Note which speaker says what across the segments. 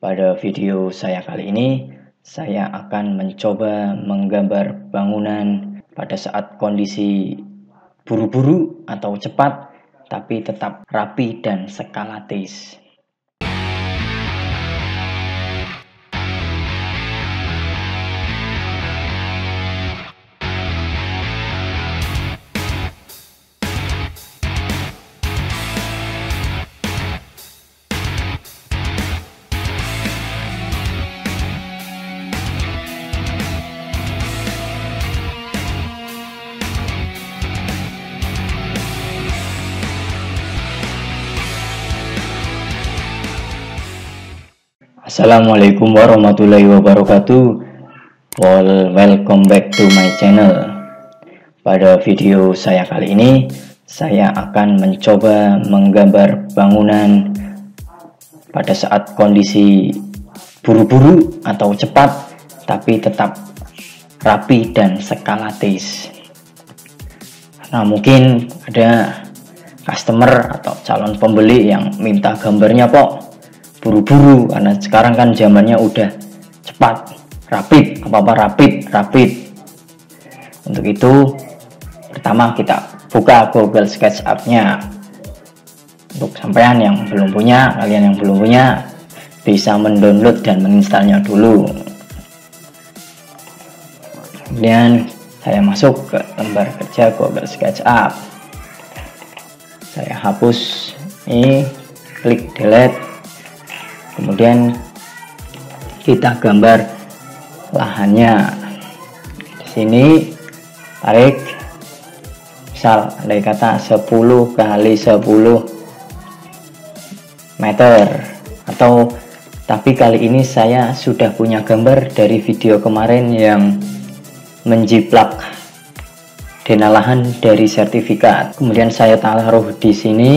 Speaker 1: Pada video saya kali ini, saya akan mencoba menggambar bangunan pada saat kondisi buru-buru atau cepat, tapi tetap rapi dan skalatis. Assalamualaikum warahmatullahi wabarakatuh. Welcome back to my channel. Pada video saya kali ini, saya akan mencoba menggambar bangunan pada saat kondisi buru-buru atau cepat, tapi tetap rapi dan skalatis. Nah, mungkin ada customer atau calon pembeli yang minta gambarnya kok buru-buru, karena sekarang kan zamannya udah cepat, rapid, apa-apa rapid. Untuk itu, pertama kita buka Google SketchUp-nya. Untuk sampean yang belum punya, kalian yang belum punya bisa mendownload dan menginstalnya dulu. Kemudian saya masuk ke lembar kerja Google SketchUp. Saya hapus ini, klik delete. Kemudian kita gambar lahannya. Di sini tarik, misal andai kata 10 kali 10 meter, atau tapi kali ini saya sudah punya gambar dari video kemarin yang menjiplak dana lahan dari sertifikat. Kemudian saya taruh di sini.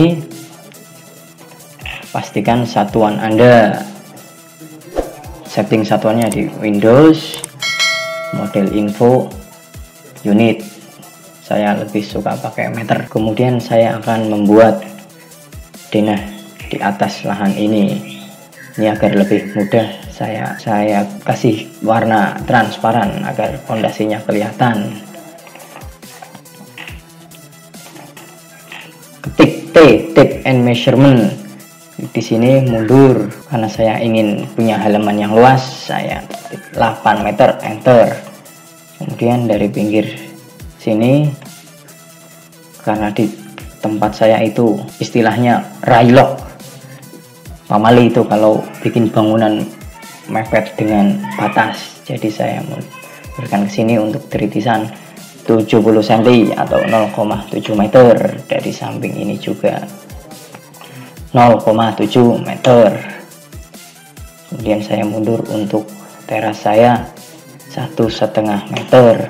Speaker 1: Pastikan satuan Anda, setting satuannya di Windows, model info, unit. Saya lebih suka pakai meter. Kemudian saya akan membuat denah di atas lahan ini. Ini agar lebih mudah, saya kasih warna transparan agar fondasinya kelihatan. Ketik T, tape and measurement. Di sini mundur karena saya ingin punya halaman yang luas. Saya 8 meter, enter. Kemudian dari pinggir sini, karena di tempat saya itu istilahnya railok, pamali itu kalau bikin bangunan mepet dengan batas, jadi saya memberikan ke sini untuk teritisan 70 cm atau 0,7 meter. Dari samping ini juga 0,7 meter. Kemudian saya mundur untuk teras saya 1,5 meter,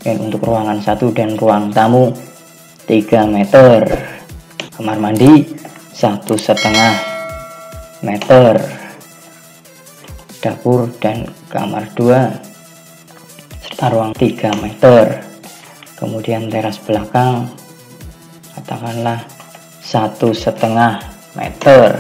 Speaker 1: dan untuk ruangan 1 dan ruang tamu 3 meter, kamar mandi 1,5 meter, dapur dan kamar 2 serta ruang 3 meter. Kemudian teras belakang katakanlah 1,5 meter.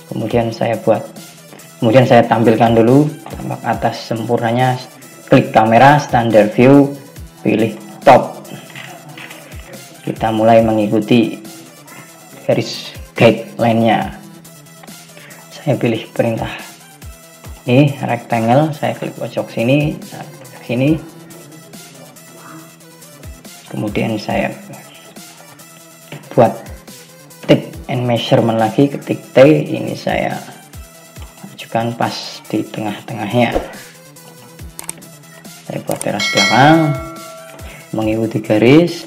Speaker 1: Kemudian saya tampilkan dulu tampak atas sempurnanya. Klik kamera, standard view, pilih top. Kita mulai mengikuti garis guideline-nya. Saya pilih perintah ini rectangle, saya klik pojok sini, kemudian saya buat tape and measurement lagi, ketik T, ini saya majukan pas di tengah-tengahnya. Saya buat teras belakang mengikuti garis.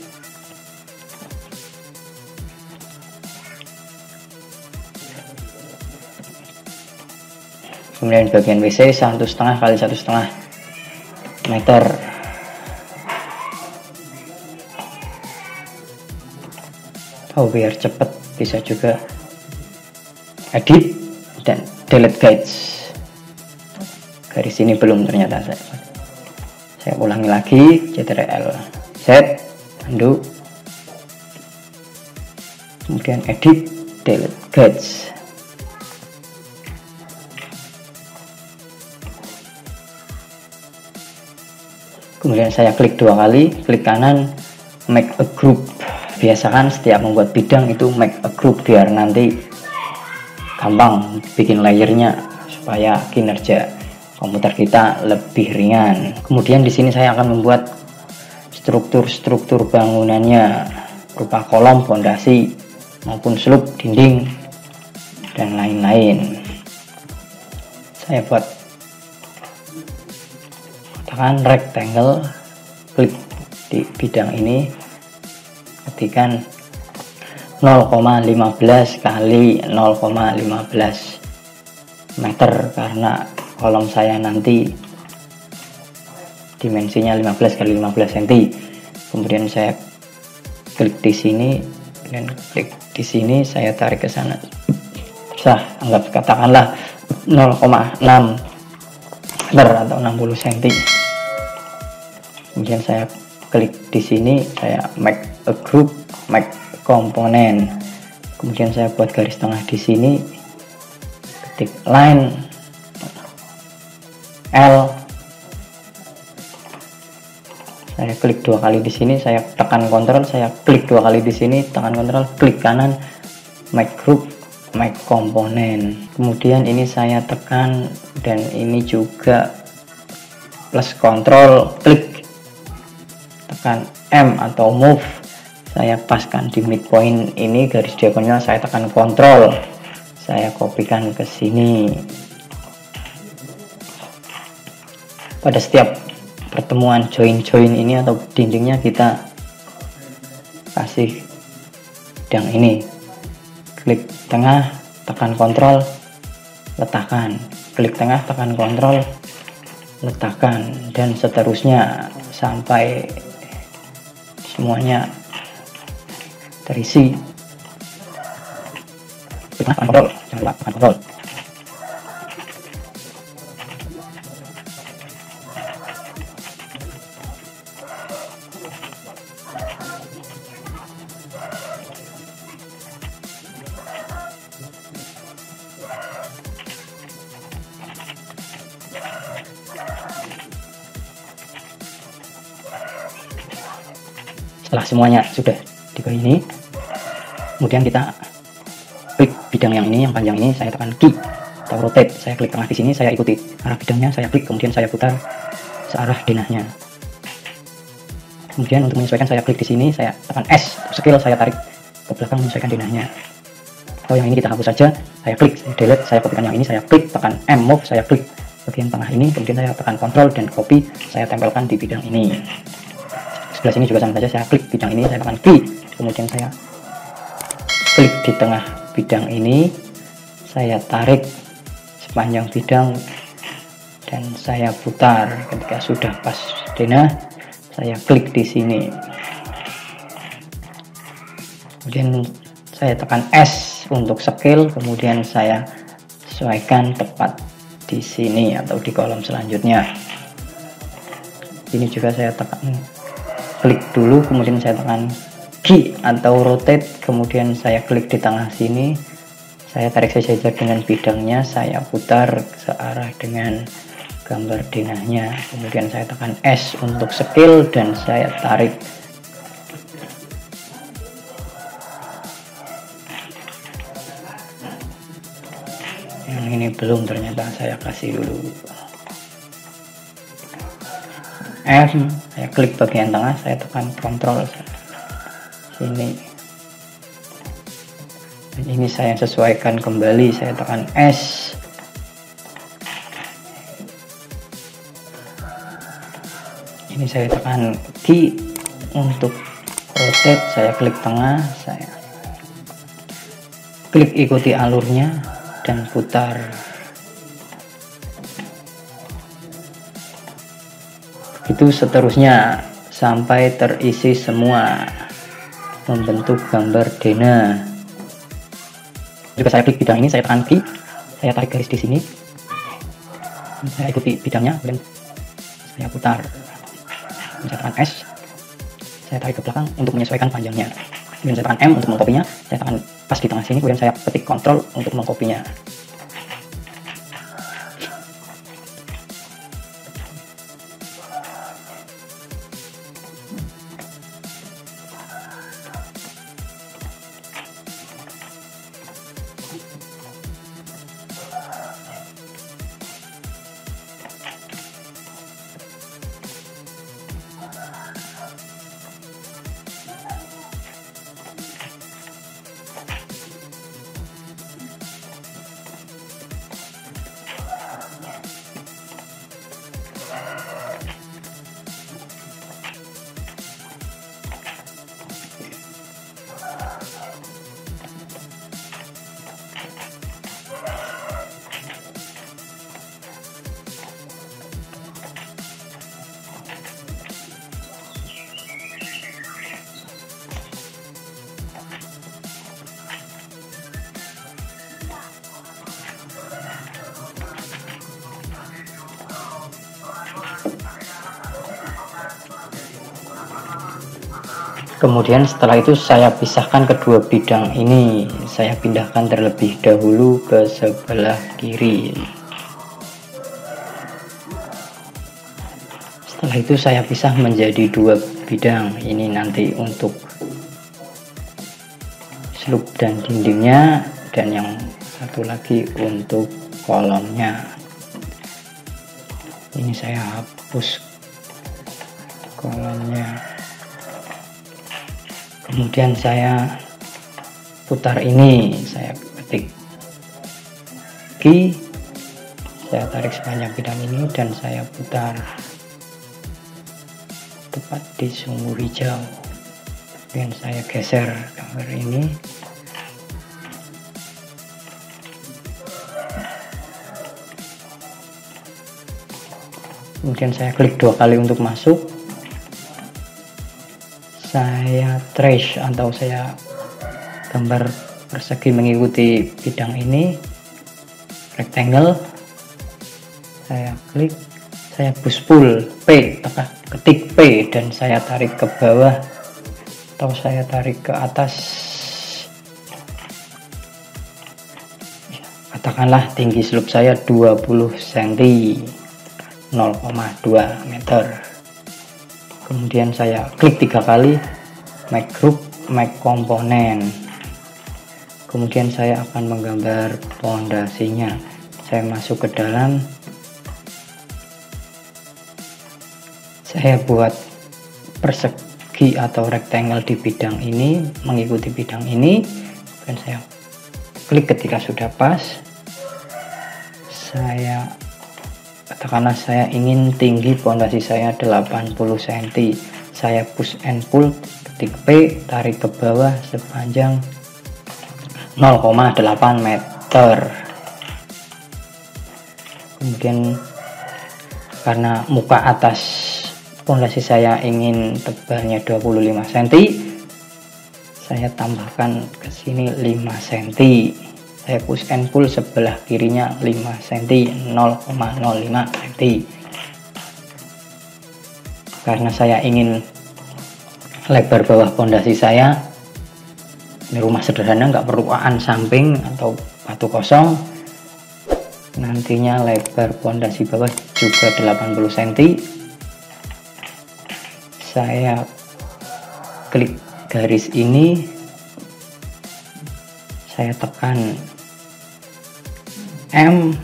Speaker 1: Kemudian bagian WC 1,5 kali 1,5 meter. Biar cepet bisa juga edit dan delete guides. Garis ini belum ternyata saya ulangi lagi, Ctrl Z, undo, kemudian edit delete guides. kemudian saya klik 2 kali, klik kanan, make a group. Biasakan setiap membuat bidang itu make a group biar nanti gampang bikin layernya, supaya kinerja komputer kita lebih ringan. Kemudian di sini saya akan membuat struktur-struktur bangunannya berupa kolom, fondasi maupun slope, dinding dan lain-lain. Saya buat tekan rectangle, klik di bidang ini, ketikkan 0,15 kali 0,15 meter karena kolom saya nanti dimensinya 15 kali 15 cm. Kemudian saya klik di sini dan klik di sini, saya tarik ke sana. Anggap katakanlah 0,6 meter atau 60 cm. Kemudian saya klik di sini, saya make a group, make a component. Kemudian saya buat garis tengah di sini, ketik line L. Saya klik 2 kali di sini, saya tekan Ctrl, saya klik 2 kali di sini, tekan Ctrl, klik kanan, make group, make component. Kemudian ini saya tekan dan ini juga plus Ctrl, klik, tekan M atau move. Saya paskan di midpoint ini garis diagonal, saya tekan Ctrl, saya kopikan ke sini. Pada setiap pertemuan join ini atau dindingnya kita kasih bidang ini. Klik tengah, tekan Ctrl, letakkan. Klik tengah, tekan Ctrl, letakkan, dan seterusnya sampai semuanya terisi. Tekan Ctrl, jangan lupa tekan Ctrl. Setelah semuanya sudah diberi ini, kemudian kita klik bidang yang ini, yang panjang ini, saya tekan key atau rotate. Saya klik tengah di sini, saya ikuti arah bidangnya, saya klik, kemudian saya putar searah denahnya. Kemudian untuk menyesuaikan saya klik di sini, saya tekan S, scale, saya tarik ke belakang menyesuaikan denahnya. Atau yang ini kita hapus saja, saya klik, saya delete, saya kopikan yang ini, saya klik, tekan M, move, saya klik bagian tengah ini, kemudian saya tekan Ctrl dan copy, saya tempelkan di bidang ini. Sebelah sini juga sama saja, saya klik bidang ini, saya tekan key, kemudian saya klik di tengah bidang ini, saya tarik sepanjang bidang dan saya putar. Ketika sudah pas denah, saya klik di sini, kemudian saya tekan S untuk scale, kemudian saya sesuaikan tepat di sini atau di kolom selanjutnya. Ini juga saya tekan klik dulu, kemudian saya tekan key atau rotate, kemudian saya klik di tengah sini, saya tarik sejajar dengan bidangnya, saya putar searah dengan gambar denahnya, kemudian saya tekan S untuk scale dan saya tarik. Yang ini belum, ternyata saya kasih dulu M, saya klik bagian tengah, saya tekan Ctrl sini, dan ini saya sesuaikan kembali, saya tekan S, ini saya tekan key untuk rotate, saya klik tengah, saya klik ikuti alurnya dan putar. Itu seterusnya sampai terisi semua, membentuk gambar denah. Juga saya klik bidang ini, saya tekan key, saya tarik garis di sini, saya ikuti bidangnya, kemudian saya putar, saya tekan S, saya tarik ke belakang untuk menyesuaikan panjangnya, kemudian saya tekan M untuk mengkopinya, saya tekan pas di tengah sini, kemudian saya ketik Ctrl untuk mengkopinya. Kemudian setelah itu saya pisahkan kedua bidang ini, saya pindahkan terlebih dahulu ke sebelah kiri. Setelah itu saya pisah menjadi dua bidang, ini nanti untuk slope dan dindingnya, dan yang satu lagi untuk kolomnya. Ini saya hapus kolomnya. Kemudian saya putar ini, saya ketik key, saya tarik sepanjang bidang ini dan saya putar tepat di sumbu hijau. Kemudian saya geser gambar ini. Kemudian saya klik dua kali untuk masuk. Saya trace atau saya gambar persegi mengikuti bidang ini, rectangle. Saya klik, saya push pull P, ketik P dan saya tarik ke bawah atau saya tarik ke atas. Katakanlah tinggi slope saya 20 cm, 0,2 meter. Kemudian saya klik 3 kali, make group, make komponen. Kemudian saya akan menggambar pondasinya. Saya masuk ke dalam, saya buat persegi atau rectangle di bidang ini, mengikuti bidang ini. Dan saya klik ketika sudah pas. Saya katakanlah saya ingin tinggi pondasi saya 80 cm, saya push and pull, ketik P, tarik ke bawah sepanjang 0,8 meter. Kemudian karena muka atas pondasi saya ingin tebalnya 25 cm, saya tambahkan ke sini 5 cm. Saya push and pull sebelah kirinya 5 cm, 0,05 cm. Karena saya ingin lebar bawah pondasi saya, ini rumah sederhana nggak perlu aan samping atau batu kosong, nantinya lebar pondasi bawah juga 80 cm. Saya klik garis ini, saya tekan M,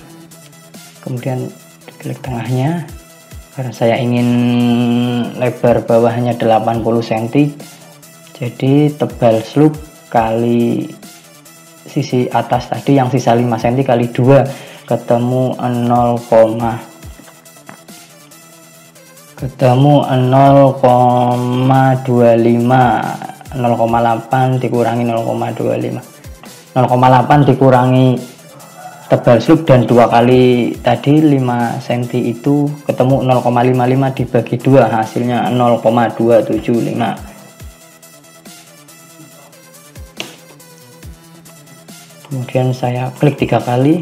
Speaker 1: kemudian klik tengahnya. Karena saya ingin lebar bawahnya 80 cm, jadi tebal slope kali sisi atas tadi yang sisa 5 cm kali 2 ketemu 0,25, 0,8 dikurangi 0,25, 0,8 dikurangi tebal slope dan 2 kali tadi 5 cm itu ketemu 0,55 dibagi 2, hasilnya 0,275. Kemudian saya klik 3 kali,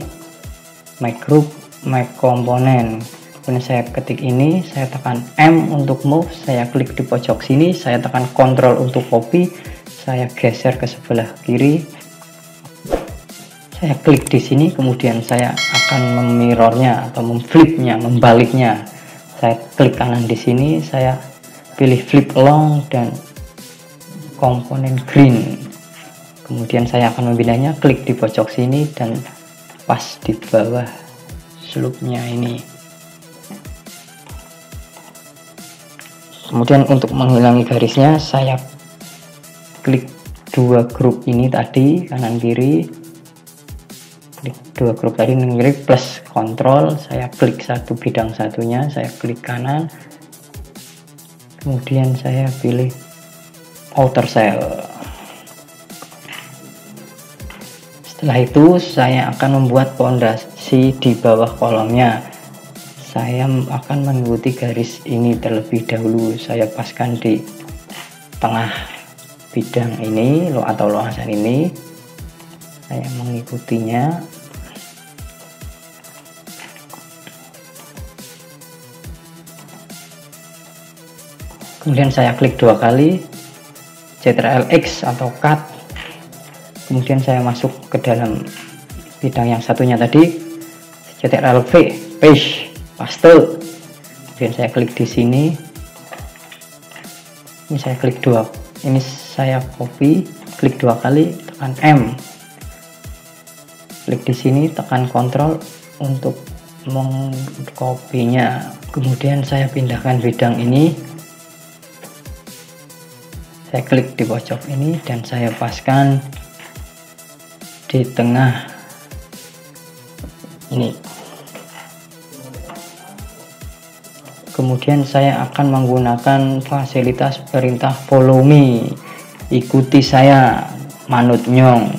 Speaker 1: make group, make komponen. Kemudian saya ketik ini, saya tekan M untuk move, saya klik di pojok sini, saya tekan Ctrl untuk copy, saya geser ke sebelah kiri, saya klik di sini, kemudian saya akan memirrornya atau memflipnya, membaliknya. Saya klik kanan di sini, saya pilih flip along dan komponen green. Kemudian saya akan memindahnya, klik di pojok sini dan pas di bawah slope-nya ini. Kemudian untuk menghilangi garisnya, saya klik dua grup ini tadi, kanan kiri, klik dua grup tadi kiri plus kontrol, saya klik satu bidang satunya, saya klik kanan, kemudian saya pilih outer cell. Setelah itu saya akan membuat pondasi di bawah kolomnya. Saya akan mengikuti garis ini terlebih dahulu. Saya paskan di tengah bidang ini atau luasan ini. Saya mengikutinya. Kemudian saya klik dua kali, Ctrl X atau cut. Kemudian saya masuk ke dalam bidang yang satunya tadi, Ctrl V, paste. Kemudian saya klik di sini. Ini saya klik dua. Ini saya copy, klik dua kali, tekan M. Klik di sini, tekan Ctrl untuk mengkopinya. Kemudian saya pindahkan bidang ini. Saya klik di pojok ini dan saya paskan di tengah ini. Kemudian saya akan menggunakan fasilitas perintah follow me, ikuti saya, manut nyong.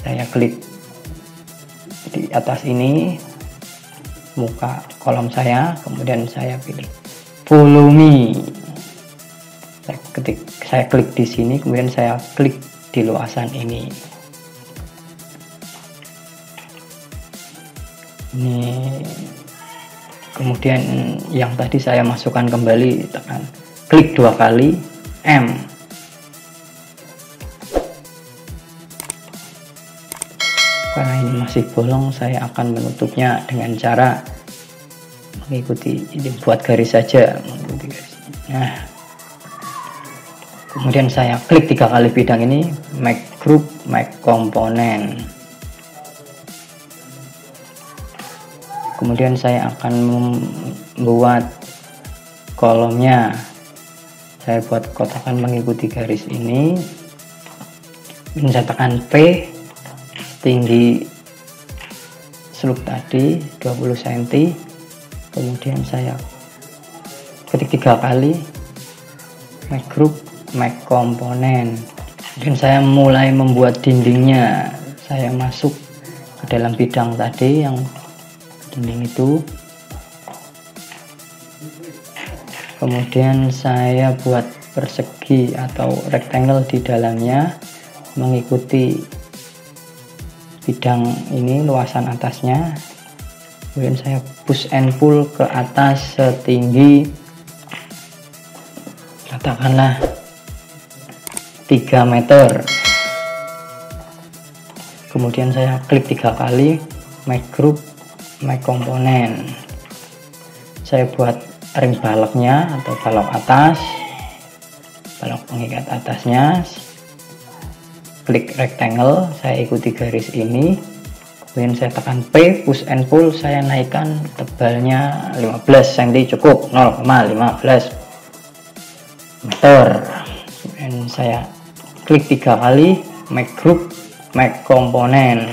Speaker 1: Saya klik di atas ini, muka kolom saya, kemudian saya pilih follow me. Saya klik di sini, kemudian saya klik di luasan ini. Ini kemudian yang tadi saya masukkan kembali, tekan klik dua kali M. Karena ini masih bolong, saya akan menutupnya dengan cara mengikuti ini, buat garis saja, mengikuti garis. Nah, kemudian saya klik tiga kali bidang ini, make group, make component. Kemudian saya akan membuat kolomnya. Saya buat kotakan mengikuti garis ini. Kemudian saya tekan P, tinggi slope tadi 20 cm. Kemudian saya ketik tiga kali, make group, make component. Kemudian saya mulai membuat dindingnya. Saya masuk ke dalam bidang tadi yang dinding itu. Kemudian saya buat persegi atau rectangle di dalamnya mengikuti bidang ini, luasan atasnya. Kemudian saya push and pull ke atas setinggi katakanlah 3 meter. Kemudian saya klik tiga kali, make group, make component. Saya buat ring baloknya atau balok atas, balok pengikat atasnya. Klik rectangle, saya ikuti garis ini. Kemudian saya tekan P, push and pull, saya naikkan tebalnya 15 cm cukup, 0,15 meter. Kemudian saya klik tiga kali, make group, make component.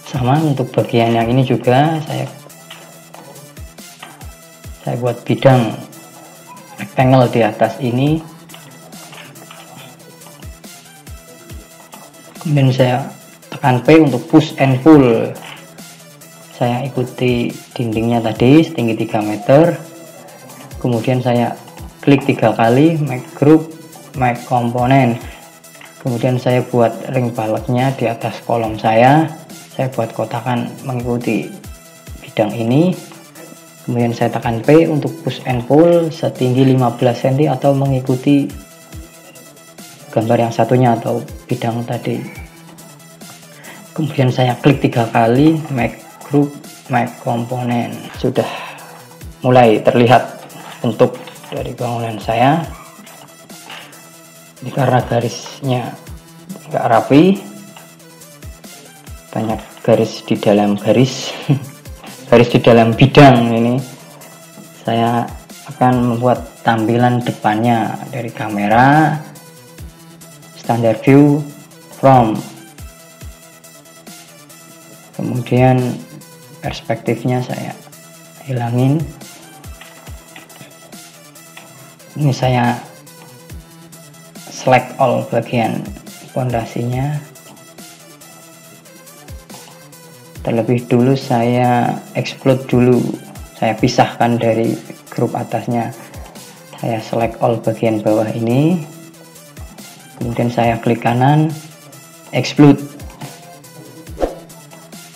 Speaker 1: Sama untuk bagian yang ini juga saya buat bidang rectangle di atas ini. Kemudian saya tekan P untuk push and pull. Saya ikuti dindingnya tadi setinggi 3 meter. Kemudian saya klik tiga kali, make group, make component. Kemudian saya buat ring baloknya di atas kolom saya. Saya buat kotakan mengikuti bidang ini. Kemudian saya tekan P untuk push and pull setinggi 15 cm atau mengikuti gambar yang satunya atau bidang tadi. Kemudian saya klik tiga kali, make group, make component. Sudah mulai terlihat bentuk dari bangunan saya. Ini karena garisnya nggak rapi, banyak garis di dalam garis garis di dalam bidang. Ini saya akan membuat tampilan depannya dari kamera, standard view, from, kemudian perspektifnya saya hilangin. Ini saya select all bagian pondasinya. Terlebih dulu saya explode dulu, saya pisahkan dari grup atasnya. Saya select all bagian bawah ini, kemudian saya klik kanan, explode,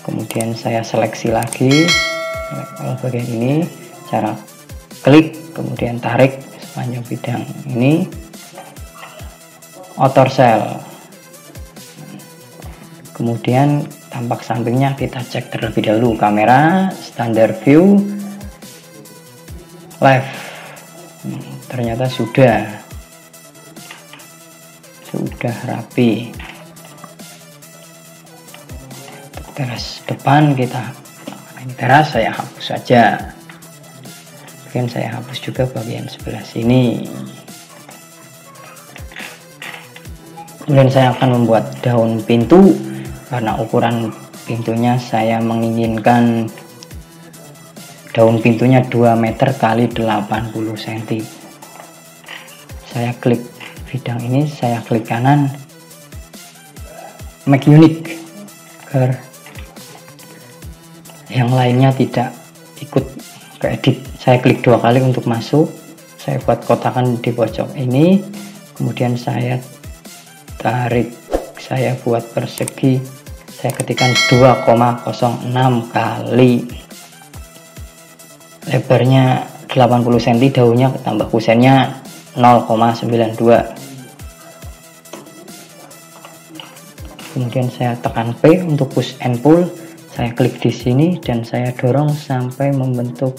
Speaker 1: kemudian saya seleksi lagi, select all bagian ini, cara klik, kemudian tarik sepanjang bidang ini, outer cell, kemudian tampak sampingnya kita cek terlebih dahulu. Kamera, standard view, left, ternyata sudah rapi. Teras depan kita, ini teras saya hapus saja, kemudian saya hapus juga bagian sebelah sini. Kemudian saya akan membuat daun pintu. Karena ukuran pintunya saya menginginkan daun pintunya 2 meter kali 80 cm. Saya klik bidang ini, saya klik kanan, make unique, agar yang lainnya tidak ikut ke edit. Saya klik 2 kali untuk masuk, saya buat kotakan di pojok ini, kemudian saya tarik, saya buat persegi, saya ketikkan 2,06 kali, lebarnya 80 cm, daunnya tambah kusennya 0,92. Kemudian saya tekan P untuk push and pull, saya klik di sini dan saya dorong sampai membentuk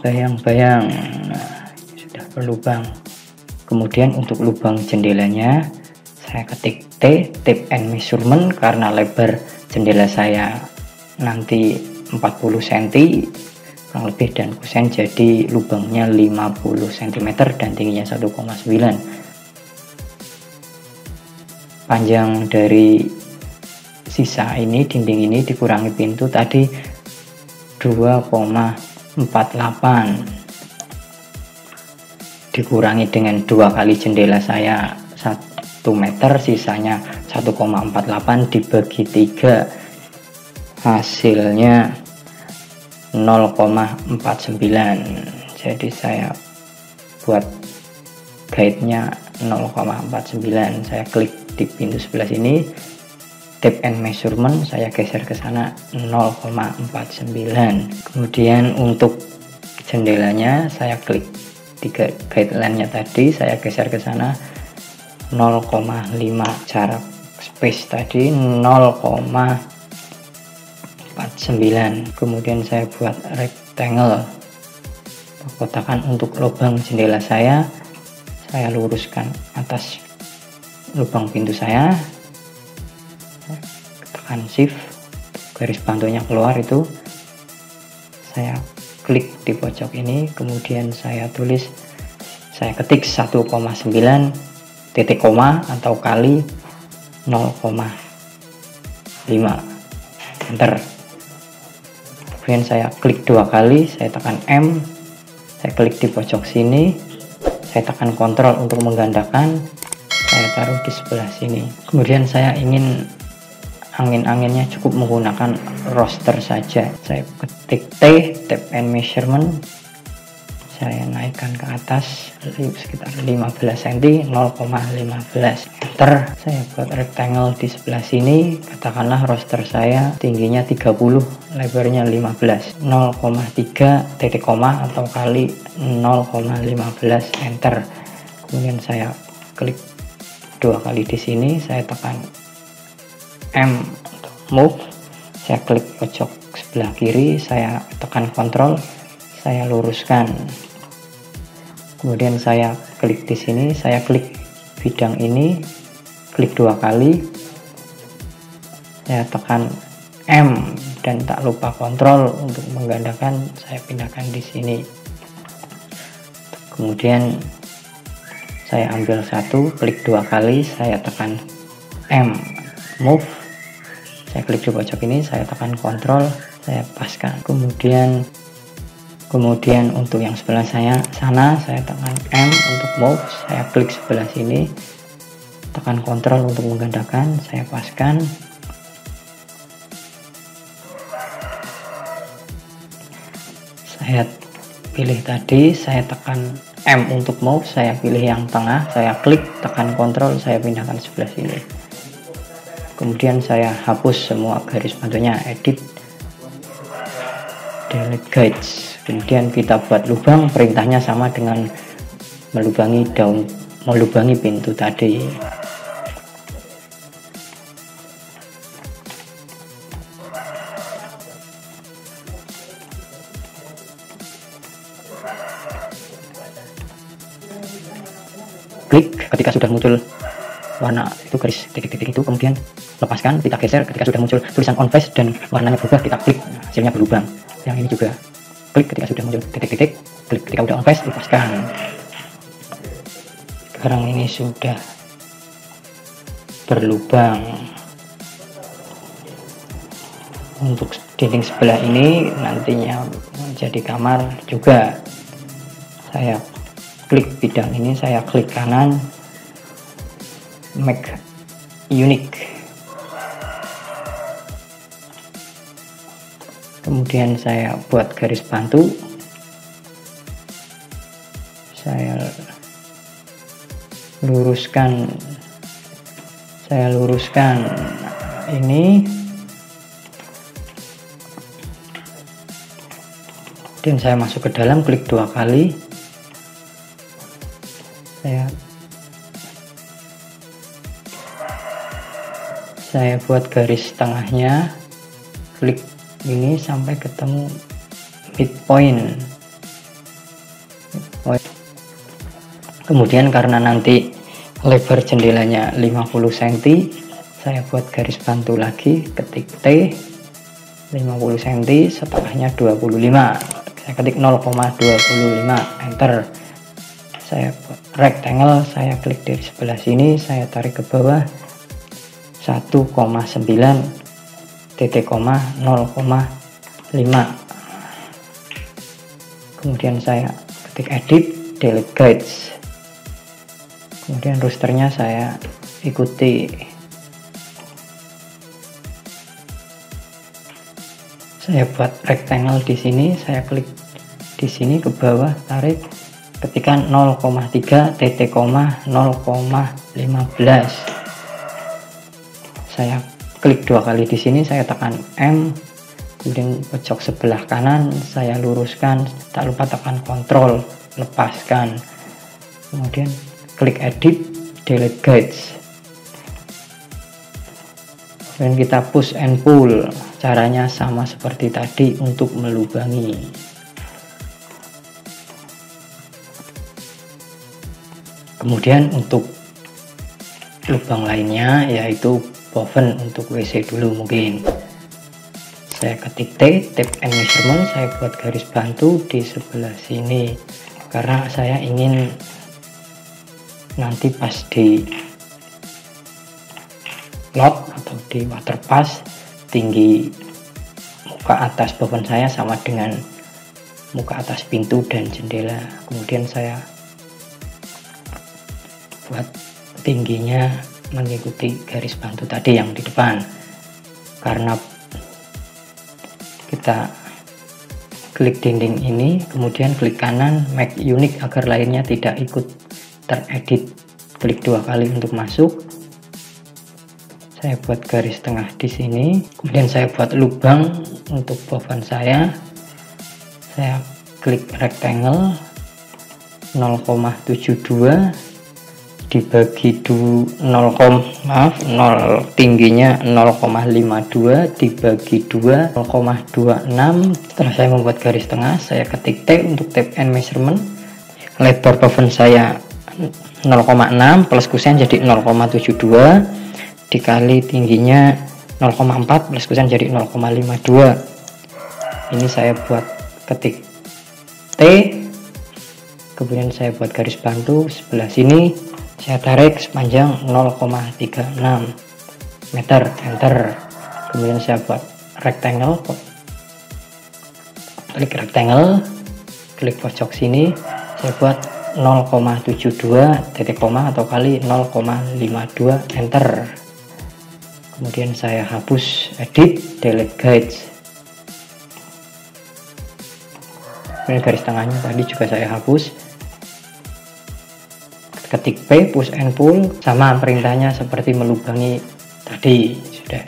Speaker 1: bayang-bayang. Nah, sudah berlubang. Kemudian untuk lubang jendelanya saya ketik T, tape and measurement, karena lebar jendela saya nanti 40 cm kurang lebih dan kusen, jadi lubangnya 50 cm dan tingginya 1,9. Panjang dari sisa ini, dinding ini dikurangi pintu tadi 2,48, dikurangi dengan 2 kali jendela saya 1 meter, sisanya 1,48 dibagi 3, hasilnya 0,49. Jadi saya buat guide-nya 0,49. Saya klik di pintu sebelah sini, tape and measurement, saya geser ke sana 0,49. Kemudian untuk jendelanya saya klik di guideline-nya tadi, saya geser ke sana 0,5, jarak space tadi 0,49. kemudian saya buat rectangle, kotakan untuk lubang jendela saya luruskan atas lubang pintu saya, tekan shift, garis bantunya keluar itu, saya klik di pojok ini, kemudian saya tulis, saya ketik 1,9 titik koma atau kali 0,5, enter. Kemudian saya klik 2 kali, saya tekan M, saya klik di pojok sini, saya tekan kontrol untuk menggandakan, saya taruh di sebelah sini. Kemudian saya ingin angin-anginnya cukup menggunakan roster saja, saya ketik T, tape and measurement, saya naikkan ke atas sekitar 15 cm, 0,15, enter. Saya buat rectangle di sebelah sini, katakanlah roster saya tingginya 30, lebarnya 15, 0,3 titik koma atau kali 0,15, enter. Kemudian saya klik 2 kali di sini, saya tekan M untuk move, saya klik pojok sebelah kiri, saya tekan kontrol, saya luruskan. Kemudian saya klik di sini, saya klik bidang ini, klik 2 kali, saya tekan M, dan tak lupa kontrol untuk menggandakan, saya pindahkan di sini. Kemudian saya ambil satu, klik 2 kali, saya tekan M, move, saya klik di pojok ini, saya tekan kontrol, saya paskan. Kemudian untuk yang sebelah sana saya tekan M untuk move, saya klik sebelah sini, tekan kontrol untuk menggandakan, saya paskan. Saya pilih tadi, saya tekan M untuk move, saya pilih yang tengah, saya klik, tekan kontrol, saya pindahkan sebelah sini. Kemudian saya hapus semua garis bantunya, edit, delete guides. Kemudian kita buat lubang, perintahnya sama dengan melubangi pintu tadi. Klik ketika sudah muncul warna itu, garis titik-titik itu, kemudian lepaskan, kita geser. Ketika sudah muncul tulisan on face dan warnanya berubah, kita klik, hasilnya berlubang. Yang ini juga klik ketika sudah muncul titik-titik, klik ketika udah on face, lepaskan. Sekarang ini sudah berlubang. Untuk dinding sebelah ini nantinya menjadi kamar juga, saya klik bidang ini, saya klik kanan, make unique, kemudian saya buat garis bantu, saya luruskan ini, dan saya masuk ke dalam, klik 2 kali, saya buat garis tengahnya, klik ini sampai ketemu midpoint. Kemudian karena nanti lebar jendelanya 50 cm, saya buat garis bantu lagi, ketik T 50 cm, setengahnya 25, saya ketik 0,25, enter. Saya buat rectangle, saya klik dari sebelah sini, saya tarik ke bawah 1,9 titik koma 0,5, kemudian saya ketik edit, delete guides, kemudian rasternya saya ikuti, saya buat rectangle di sini, saya klik di sini ke bawah, tarik, ketikkan 0,3 titik koma 0,15, saya klik 2 kali di sini, saya tekan M, kemudian pojok sebelah kanan saya luruskan, tak lupa tekan kontrol, lepaskan, kemudian klik edit, delete guides, dan kita push and pull. Caranya sama seperti tadi untuk melubangi. Kemudian untuk lubang lainnya yaitu oven untuk WC dulu, mungkin saya ketik T, tape and measurement, saya buat garis bantu di sebelah sini karena saya ingin nanti pas di lot atau di water pass, tinggi muka atas oven saya sama dengan muka atas pintu dan jendela. Kemudian saya buat tingginya mengikuti garis bantu tadi yang di depan, karena kita klik dinding ini, kemudian klik kanan make unique agar lainnya tidak ikut teredit, klik 2 kali untuk masuk, saya buat garis tengah di sini, kemudian saya buat lubang untuk oven saya klik rectangle 0,72 dibagi 0, tingginya 0,52 dibagi 2 0,26. Setelah saya membuat garis tengah, saya ketik T untuk tape and measurement, lebar oven saya
Speaker 2: 0,6 plus kusen jadi 0,72 dikali tingginya 0,4 plus kusen jadi 0,52. Ini saya buat ketik T, kemudian saya buat garis bantu sebelah sini, saya tarik sepanjang 0,36 meter, enter. Kemudian saya buat rectangle, klik rectangle, klik pojok sini, saya buat 0,72 titik koma atau kali 0,52, enter. Kemudian saya hapus edit, delete guides. Ini garis tengahnya tadi juga saya hapus. Ketik P, push and pull, sama perintahnya seperti melubangi tadi sudah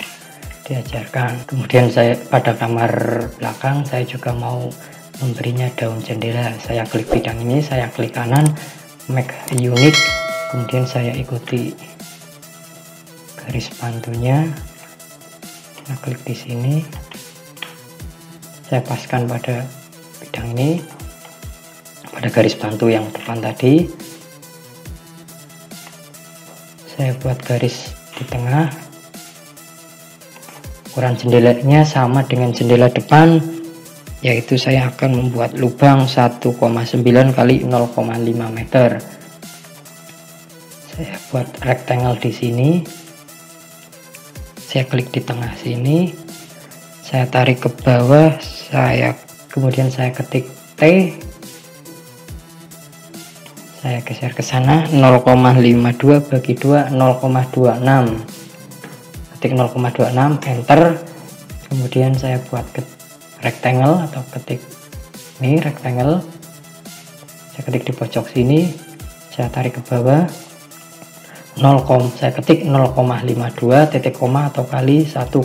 Speaker 2: diajarkan. Kemudian saya pada kamar belakang saya juga mau memberinya daun jendela. Saya klik bidang ini, saya klik kanan, make unit, kemudian saya ikuti garis bantunya. Nah, klik di sini, saya paskan pada bidang ini, pada garis bantu yang depan tadi. Saya buat garis di tengah. Ukuran jendelanya sama dengan jendela depan, yaitu saya akan membuat lubang 1,9 kali 0,5 meter. Saya buat rectangle di sini. Saya klik di tengah sini. Saya tarik ke bawah, kemudian saya ketik T. Saya geser ke sana, 0,52 bagi 2, 0,26. Ketik 0,26, enter. Kemudian saya buat rectangle atau ketik ini rectangle, saya ketik di pojok sini, saya tarik ke bawah, saya ketik 0,52 titik koma atau kali 1,9,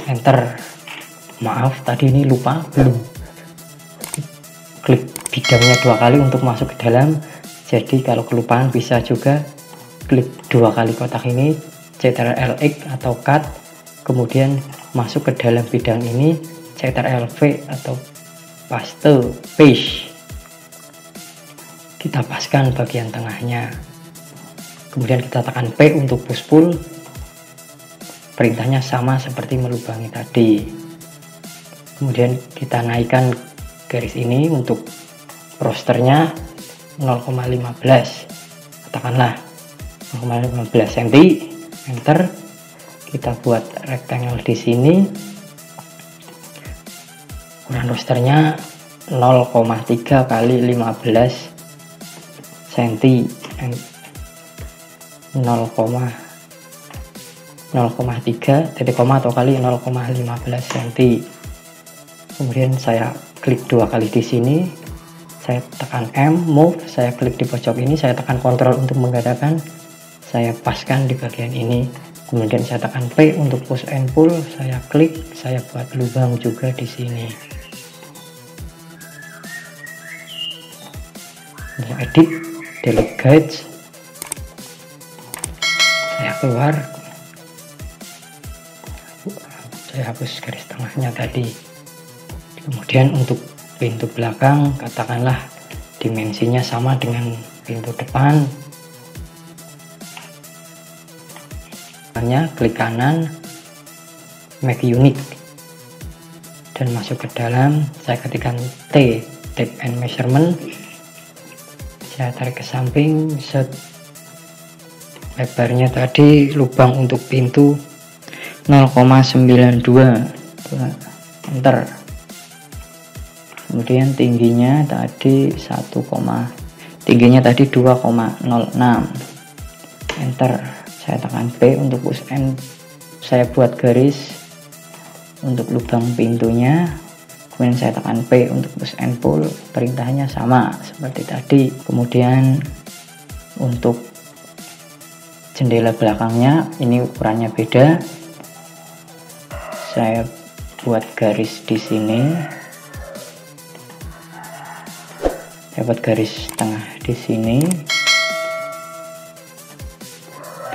Speaker 2: enter. Maaf tadi ini lupa, belum klik bidangnya 2 kali untuk masuk ke dalam. Jadi kalau kelupaan bisa juga klik 2 kali kotak ini, Ctrl+X atau cut, kemudian masuk ke dalam bidang ini, Ctrl+V atau paste. Kita paskan bagian tengahnya. Kemudian kita tekan P untuk push pull. Perintahnya sama seperti melubangi tadi. Kemudian kita naikkan garis ini untuk prosternya 0,15. Katakanlah 0,15 cm, enter. Kita buat rectangle di sini. Ukuran rosternya 0,3 kali 15 cm, 0,3 titik koma atau kali 0,15 cm. Kemudian saya klik 2 kali di sini, saya tekan M, move, saya klik di pojok ini, saya tekan Ctrl untuk menggandakan, saya paskan di bagian ini. Kemudian saya tekan P untuk push and pull, saya klik, saya buat lubang juga di sini. Untuk edit, delete guides, saya keluar, saya hapus garis tengahnya tadi. Kemudian untuk pintu belakang, katakanlah dimensinya sama dengan pintu depan. Klik kanan, make unit, dan masuk ke dalam. Saya ketikkan T, tape and measurement, saya tarik ke samping, set. Lebarnya tadi lubang untuk pintu 0,92, enter. Kemudian tingginya tadi 2,06, enter. Saya tekan P untuk push and saya buat garis untuk lubang pintunya. Kemudian saya tekan P untuk push and pull, perintahnya sama seperti tadi. Kemudian untuk jendela belakangnya ini ukurannya beda. Saya buat garis di sini. Saya buat garis tengah di sini.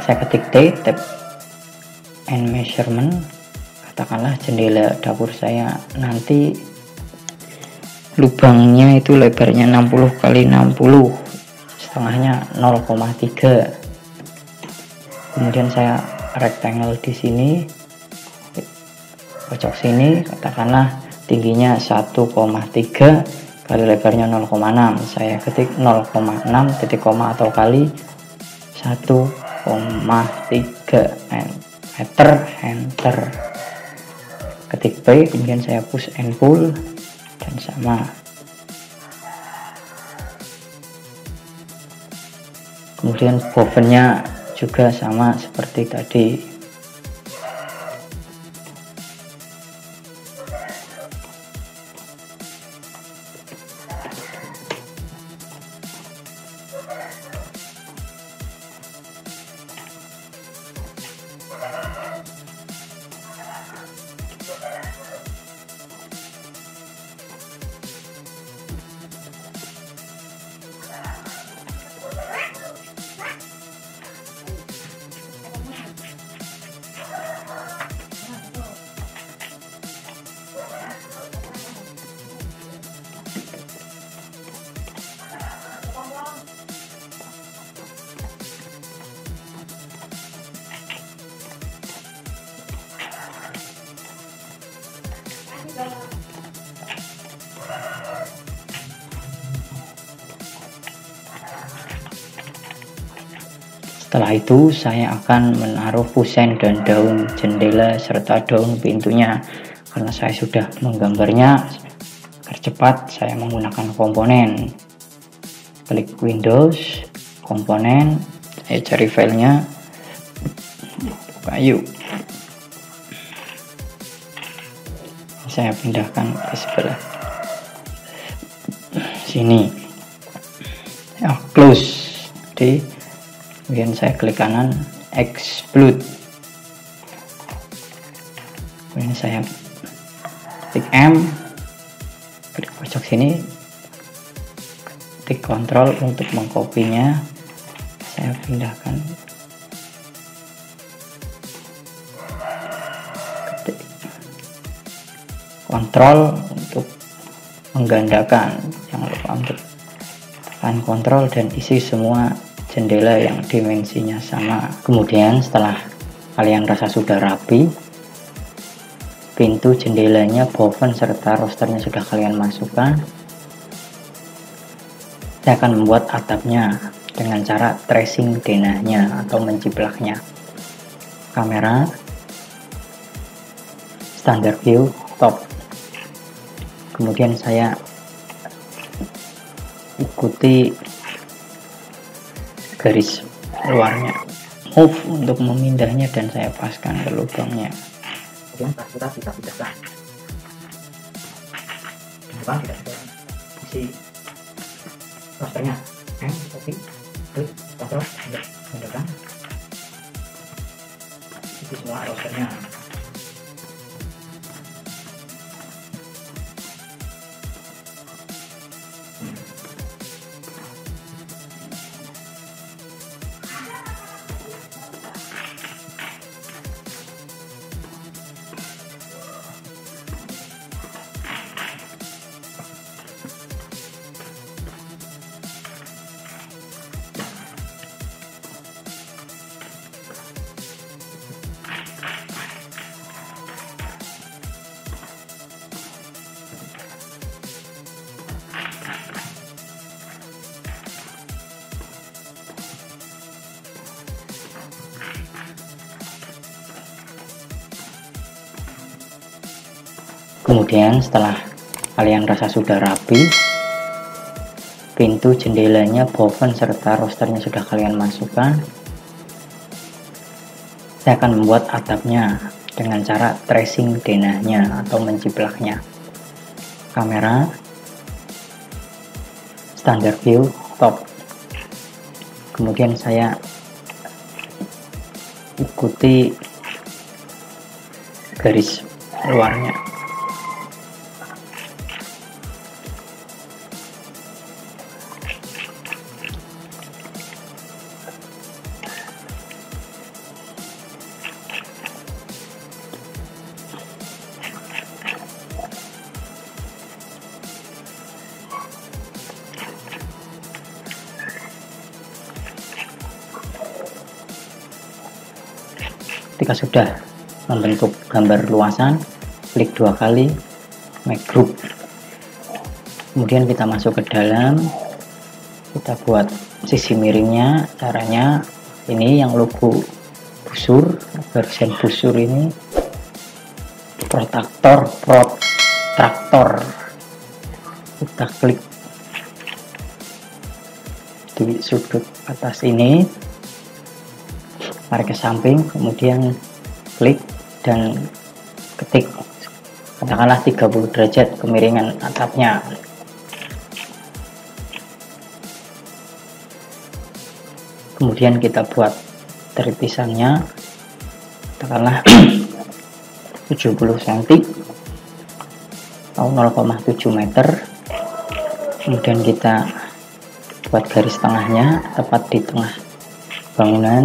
Speaker 2: Saya ketik T, tape and measurement. Katakanlah jendela dapur saya nanti lubangnya itu lebarnya 60 kali 60, tengahnya 0,3. Kemudian saya rectangle di sini, pojok sini, katakanlah tingginya 1,3 kali lebarnya 0,6. Saya ketik 0,6 titik koma atau kali 1,3 meter, enter. Ketik B, kemudian saya push and pull dan sama. Kemudian bovennya juga sama seperti tadi. Setelah itu saya akan menaruh fusen dan daun jendela serta daun pintunya. Karena saya sudah menggambarnya, agar cepat saya menggunakan komponen. Klik Windows, komponen, saya cari filenya, buka yuk. Saya pindahkan ke sebelah sini, close. Kemudian saya klik kanan, explode. Kemudian saya klik M, klik pojok sini, klik Ctrl untuk mengkopinya. Saya pindahkan, ketik Ctrl untuk menggandakan. Jangan lupa untuk tekan Ctrl dan isi semua jendela yang dimensinya sama. Kemudian setelah kalian rasa sudah rapi, pintu jendelanya, boven serta rosternya sudah kalian masukkan, saya akan membuat atapnya dengan cara tracing denahnya atau menjiplaknya. Kamera, standard view, top. Kemudian saya ikuti garis luarnya, move untuk memindahnya, dan saya paskan ke lubangnya.
Speaker 1: Kemudian kita bisa pindahkan depan, tidak ada isi rosternya. Copy, klik Ctrl untuk pindahkan isi semua rosternya.
Speaker 2: Kemudian setelah kalian rasa sudah rapi, pintu jendelanya, boven serta rosternya sudah kalian masukkan, saya akan membuat atapnya dengan cara tracing denahnya atau menjiplaknya. Kamera, standard view, top. Kemudian saya ikuti garis luarnya. Ketika sudah membentuk gambar luasan, klik 2 kali, make group. Kemudian kita masuk ke dalam, kita buat sisi miringnya. Caranya ini yang logo busur, bagian busur ini protractor, kita klik di sudut atas ini, tarik ke samping, kemudian klik dan ketik katakanlah 30 derajat kemiringan atapnya. Kemudian kita buat teritisannya katakanlah 70 cm atau 0,7 meter. Kemudian kita buat garis tengahnya tepat di tengah bangunan.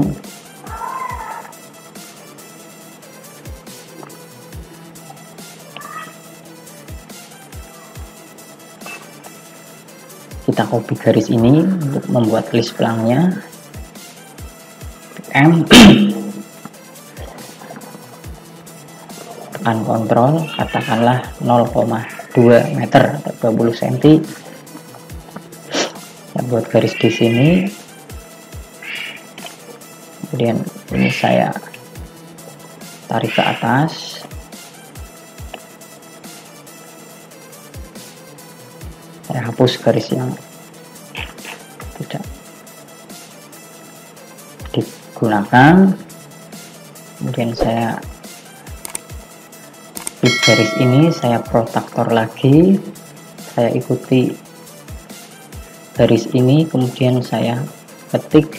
Speaker 2: Kita copy garis ini untuk membuat list pelangnya. M, tekan kontrol, katakanlah 0,2 meter atau 20 cm. Saya buat garis di sini, kemudian ini saya tarik ke atas, saya hapus garis yang tidak digunakan. Kemudian saya klik garis ini, saya protractor lagi, saya ikuti garis ini, kemudian saya ketik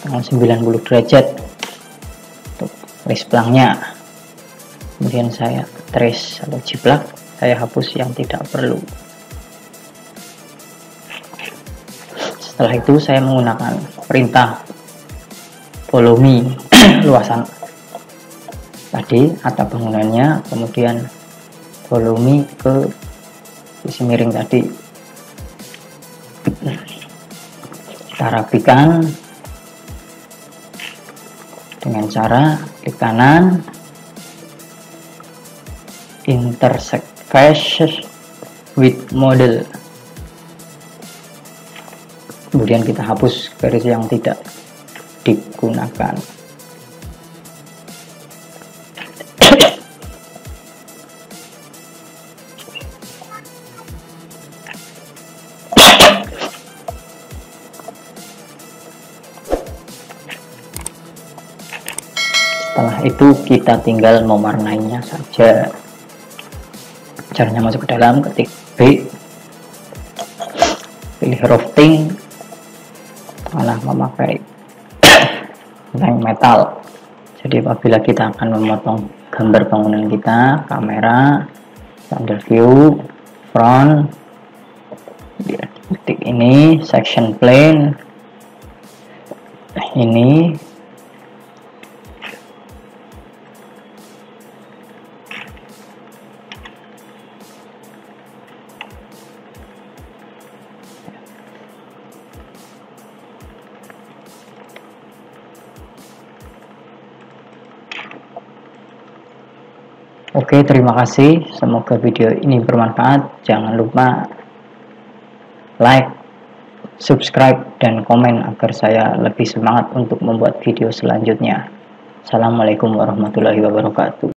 Speaker 2: 90 derajat untuk garis pelangnya. Kemudian saya trace atau jiplak, saya hapus yang tidak perlu. Setelah itu saya menggunakan perintah follow me luasan tadi atap bangunannya, kemudian follow me ke sisi miring tadi. Kita rapikan dengan cara klik kanan, intersect face with model, kemudian kita hapus garis yang tidak digunakan. Setelah itu kita tinggal mewarnainya saja. Caranya masuk ke dalam, ketik B, pilih rafting, malah memakai tank metal. Jadi apabila kita akan memotong gambar bangunan kita, kamera, standard view, front, ketik ini, section plane, ini, Oke, terima kasih. Semoga video ini bermanfaat. Jangan lupa like, subscribe, dan komen agar saya lebih semangat untuk membuat video selanjutnya. Assalamualaikum warahmatullahi wabarakatuh.